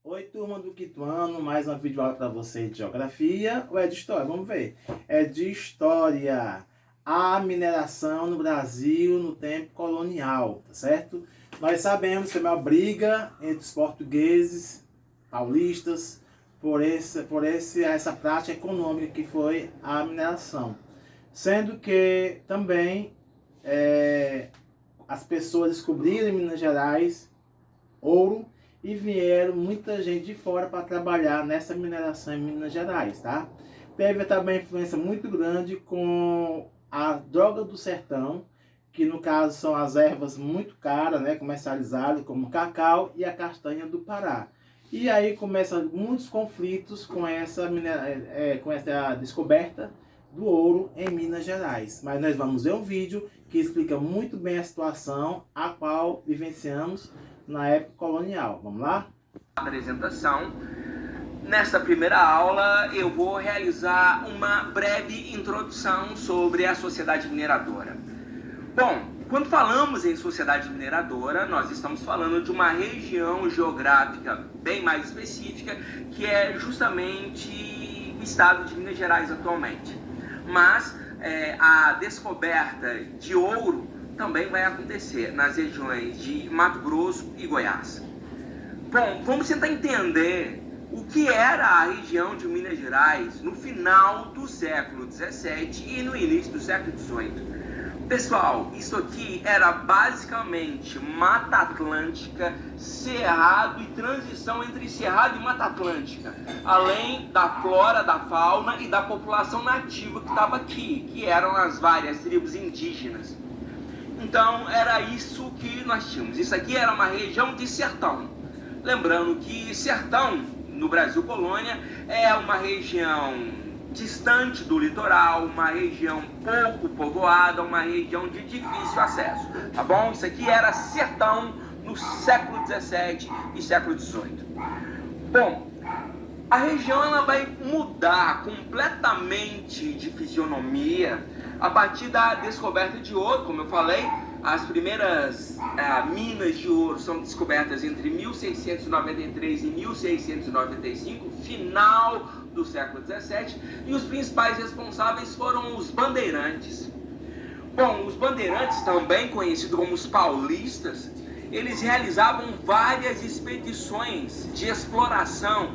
Oi, turma do quinto ano, mais uma videoaula para vocês de geografia ou é de história? Vamos ver. É de história. A mineração no Brasil no tempo colonial, tá certo? Nós sabemos que é uma briga entre os portugueses, paulistas, essa prática econômica que foi a mineração. Sendo que também as pessoas descobriram em Minas Gerais ouro e vieram muita gente de fora para trabalhar nessa mineração em Minas Gerais, tá? Teve também influência muito grande com a droga do sertão, que no caso são as ervas muito caras, né, comercializadas, como o cacau e a castanha do Pará. E aí começam muitos conflitos com com essa descoberta do ouro em Minas Gerais. Mas nós vamos ver um vídeo que explica muito bem a situação a qual vivenciamos na época colonial. Vamos lá? Apresentação. Nesta primeira aula eu vou realizar uma breve introdução sobre a sociedade mineradora. Bom, quando falamos em sociedade mineradora, nós estamos falando de uma região geográfica bem mais específica, que é justamente o estado de Minas Gerais atualmente. Mas a descoberta de ouro também vai acontecer nas regiões de Mato Grosso e Goiás. Bom, vamos tentar entender o que era a região de Minas Gerais no final do século XVII e no início do século XVIII. Pessoal, isso aqui era basicamente Mata Atlântica, Cerrado e transição entre Cerrado e Mata Atlântica, além da flora, da fauna e da população nativa que estava aqui, que eram as várias tribos indígenas. Então era isso que nós tínhamos. Isso aqui era uma região de sertão. Lembrando que sertão, no Brasil colônia, é uma região distante do litoral, uma região pouco povoada, uma região de difícil acesso, tá bom? Isso aqui era sertão no século XVII e século XVIII. Bom, a região ela vai mudar completamente de fisionomia a partir da descoberta de ouro. Como eu falei, as primeiras minas de ouro são descobertas entre 1693 e 1695, final do século XVII, e os principais responsáveis foram os bandeirantes. Bom, os bandeirantes, também conhecidos como os paulistas, eles realizavam várias expedições de exploração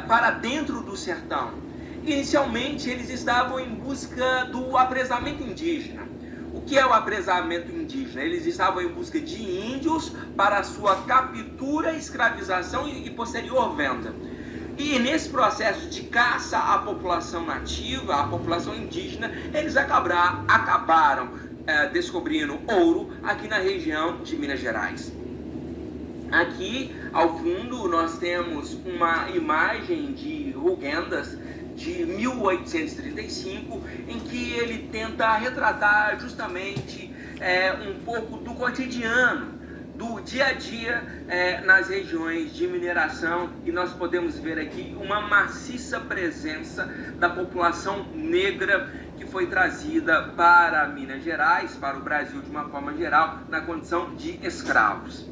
para dentro do sertão. Inicialmente, eles estavam em busca do apresamento indígena. O que é o apresamento indígena? Eles estavam em busca de índios para sua captura, escravização e posterior venda. E nesse processo de caça à população nativa, à população indígena, eles acabaram descobrindo ouro aqui na região de Minas Gerais. Aqui ao fundo nós temos uma imagem de Rugendas de 1835, em que ele tenta retratar justamente um pouco do cotidiano, do dia a dia nas regiões de mineração, e nós podemos ver aqui uma maciça presença da população negra que foi trazida para Minas Gerais, para o Brasil de uma forma geral, na condição de escravos.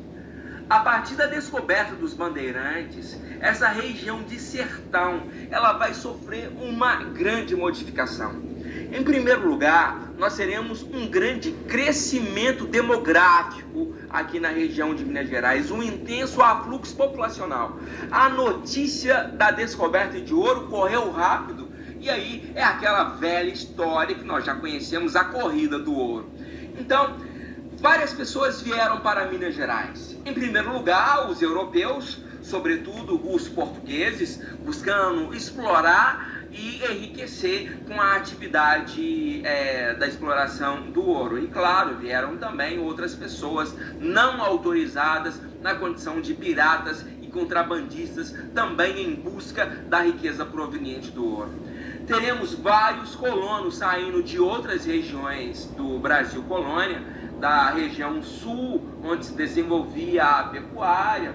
A partir da descoberta dos bandeirantes, essa região de sertão, ela vai sofrer uma grande modificação. Em primeiro lugar, nós teremos um grande crescimento demográfico aqui na região de Minas Gerais, um intenso afluxo populacional. A notícia da descoberta de ouro correu rápido, e aí é aquela velha história que nós já conhecemos, a corrida do ouro. Então, várias pessoas vieram para Minas Gerais. Em primeiro lugar, os europeus, sobretudo os portugueses, buscando explorar e enriquecer com a atividade da exploração do ouro. E claro, vieram também outras pessoas não autorizadas na condição de piratas e contrabandistas, também em busca da riqueza proveniente do ouro. Teremos vários colonos saindo de outras regiões do Brasil colônia, da região sul, onde se desenvolvia a pecuária,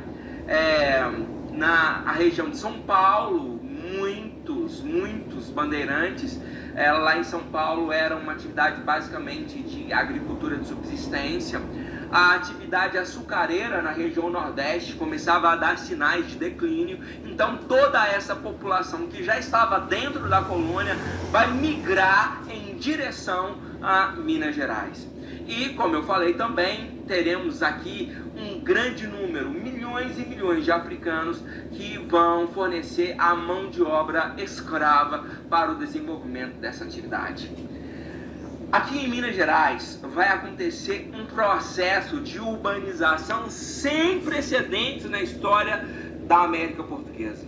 na região de São Paulo, muitos bandeirantes. Lá em São Paulo era uma atividade basicamente de agricultura de subsistência. a atividade açucareira na região Nordeste começava a dar sinais de declínio, então toda essa população que já estava dentro da colônia vai migrar em direção a Minas Gerais. E, como eu falei também, teremos aqui um grande número, milhões e milhões de africanos que vão fornecer a mão de obra escrava para o desenvolvimento dessa atividade. Aqui em Minas Gerais vai acontecer um processo de urbanização sem precedentes na história da América Portuguesa.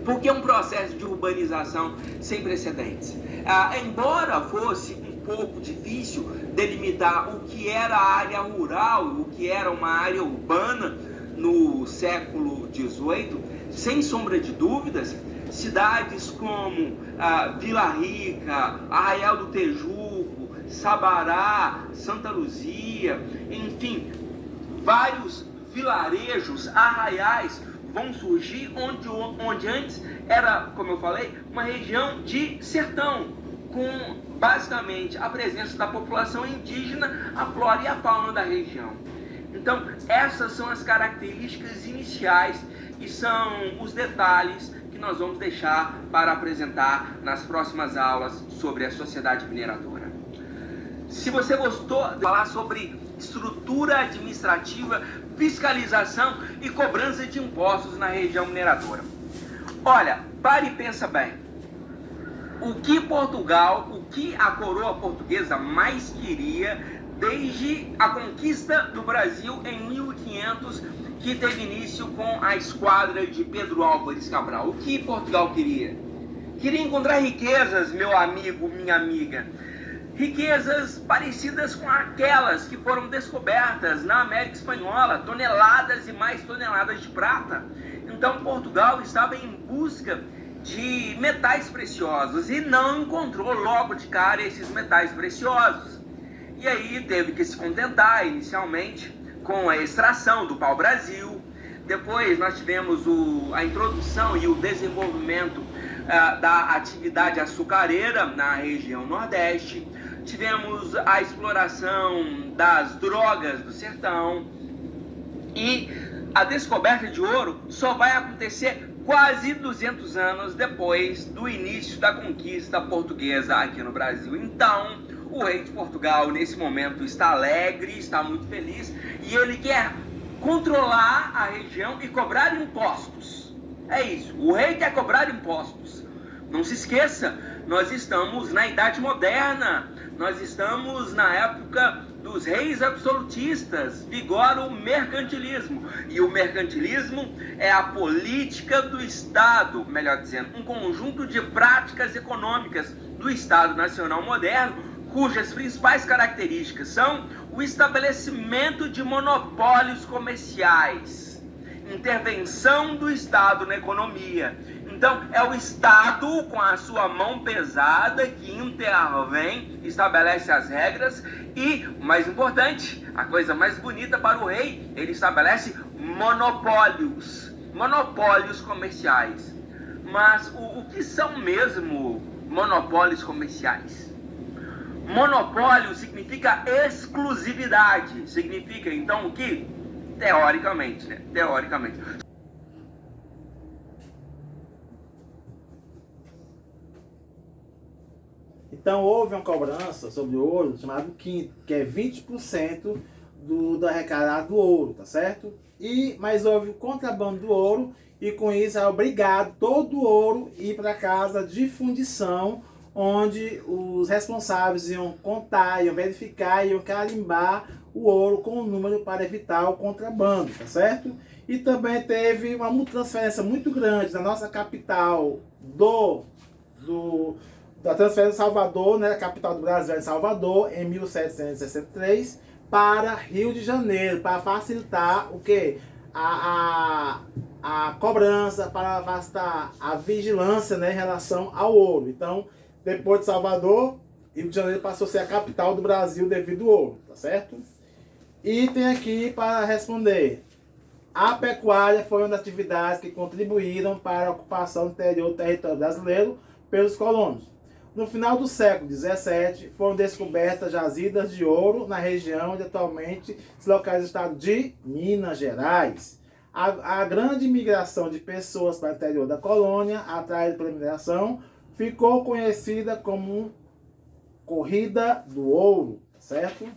Por que um processo de urbanização sem precedentes? Embora fosse um pouco difícil delimitar o que era a área rural, o que era uma área urbana no século XVIII, sem sombra de dúvidas, cidades como Vila Rica, Arraial do Tejuco, Sabará, Santa Luzia, enfim, vários vilarejos, arraiais vão surgir onde antes era, como eu falei, uma região de sertão, com basicamente a presença da população indígena, a flora e a fauna da região. Então, essas são as características iniciais e são os detalhes que nós vamos deixar para apresentar nas próximas aulas sobre a sociedade mineradora. Se você gostou de falar sobre estrutura administrativa, fiscalização e cobrança de impostos na região mineradora, olha, pare e pensa bem. O que a coroa portuguesa mais queria desde a conquista do Brasil em 1500, que teve início com a esquadra de Pedro Álvares Cabral? O que Portugal queria? Queria encontrar riquezas, meu amigo, minha amiga. Riquezas parecidas com aquelas que foram descobertas na América Espanhola, toneladas e mais toneladas de prata. Então Portugal estava em busca de metais preciosos e não encontrou logo de cara esses metais preciosos. E aí teve que se contentar inicialmente com a extração do pau-brasil. Depois nós tivemos a introdução e o desenvolvimento da atividade açucareira na região Nordeste. Tivemos a exploração das drogas do sertão. E a descoberta de ouro só vai acontecer quase 200 anos depois do início da conquista portuguesa aqui no Brasil. Então, o rei de Portugal, nesse momento, está alegre, está muito feliz, e ele quer controlar a região e cobrar impostos. É isso, o rei quer cobrar impostos. Não se esqueça, nós estamos na Idade Moderna, nós estamos na época dos reis absolutistas, vigora o mercantilismo. E o mercantilismo é a política do Estado, melhor dizendo, um conjunto de práticas econômicas do Estado Nacional moderno, cujas principais características são o estabelecimento de monopólios comerciais, intervenção do Estado na economia. Então, é o Estado, com a sua mão pesada, que intervém, estabelece as regras e, o mais importante, a coisa mais bonita para o rei, ele estabelece monopólios comerciais. Mas o que são mesmo monopólios comerciais? Monopólio significa exclusividade, significa então o que? Teoricamente, né? Teoricamente. Então houve uma cobrança sobre o ouro chamado quinto, que é 20% do arrecadado do ouro, tá certo? Mas houve o contrabando do ouro e com isso é obrigado todo o ouro ir para a casa de fundição, onde os responsáveis iam contar, iam verificar, iam carimbar o ouro com o número para evitar o contrabando, tá certo? E também teve uma transferência muito grande da nossa capital da transferência de Salvador, né, a capital do Brasil em Salvador, em 1763, para Rio de Janeiro, para facilitar o quê? A cobrança, para facilitar a vigilância, né, em relação ao ouro. Então, depois de Salvador, Rio de Janeiro passou a ser a capital do Brasil devido ao ouro, tá certo? E tem aqui para responder. A pecuária foi uma das atividades que contribuíram para a ocupação do interior do território brasileiro pelos colonos. No final do século XVII, foram descobertas jazidas de ouro na região onde atualmente se localiza o estado de Minas Gerais. A grande migração de pessoas para o interior da colônia, atraída pela mineração, ficou conhecida como Corrida do Ouro, certo?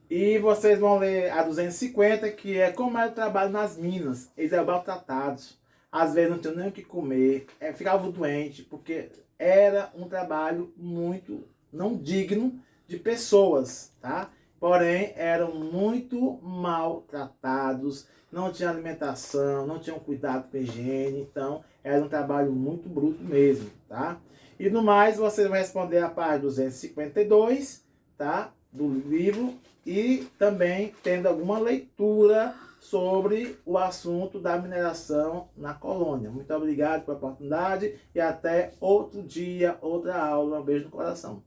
E vocês vão ler a 250, que é como era o trabalho nas minas. Eles eram maltratados, às vezes não tinham nem o que comer, ficavam doentes, porque era um trabalho muito não digno de pessoas, tá? Porém, eram muito maltratados, não tinham alimentação, não tinham cuidado com a higiene, então era um trabalho muito bruto mesmo, tá? E no mais, você vai responder a página 252, tá? Do livro, e também tendo alguma leitura sobre o assunto da mineração na colônia. Muito obrigado pela oportunidade e até outro dia, outra aula. Um beijo no coração.